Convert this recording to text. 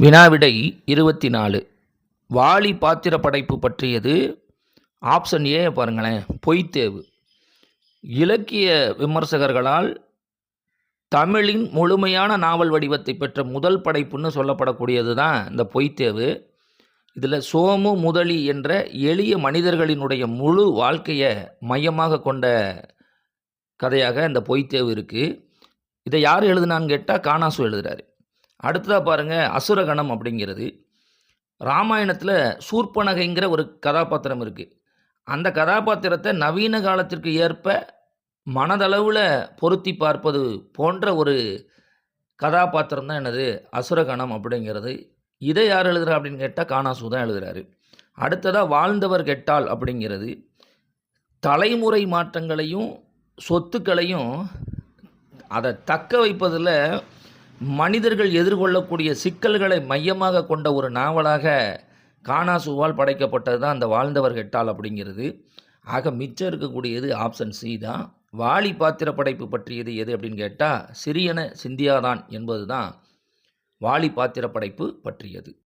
வினாவிடை 24. வாலி பாத்திர படைப்பு பற்றியது. ஆப்ஷன் ஏ பாருங்களேன், பொய்த்தேவு. இலக்கிய விமர்சகர்களால் தமிழின் முழுமையான நாவல் வடிவத்தை பெற்ற முதல் படைப்புன்னு சொல்லப்படக்கூடியது தான் இந்த பொய்த்தேவு. இதில் சோமு முதலி என்ற எளிய மனிதர்களினுடைய முழு வாழ்க்கையை மையமாக கொண்ட கதையாக இந்த பொய்த்தேவு இருக்குது. இதை யார் எழுதுனான்னு கேட்டால் காணாசு எழுதுகிறாரு. அடுத்ததாக பாருங்கள், அசுரகணம் அப்படிங்கிறது. ராமாயணத்தில் சூர்பனகைங்கிற ஒரு கதாபாத்திரம் இருக்குது. அந்த கதாபாத்திரத்தை நவீன காலத்திற்கு ஏற்ப மனதளவில் பொருத்தி பார்ப்பது போன்ற ஒரு கதாபாத்திரம் தான் என்னது அசுரகணம் அப்படிங்கிறது. இதை யார் எழுதுகிறா அப்படின்னு கேட்டால் காணாசு தான் எழுதுகிறாரு. அடுத்ததாக வாழ்ந்தவர் கெட்டால் அப்படிங்கிறது தலைமுறை மாற்றங்களையும் சொத்துக்களையும் அதை தக்க வைப்பதில் மனிதர்கள் எதிர்கொள்ளக்கூடிய சிக்கல்களை மையமாக கொண்ட ஒரு நாவலாக காணாசுவால் படைக்கப்பட்டது தான் அந்த வாழ்ந்தவர் கெட்டால் அப்படிங்கிறது. ஆக மிச்சம் இருக்கக்கூடியது ஆப்ஷன் சி தான். வாலி பாத்திர படைப்பு பற்றியது எது அப்படின்னு கேட்டால் சிறியன சிந்தியாதான் என்பது தான் வாலி பாத்திர படைப்பு பற்றியது.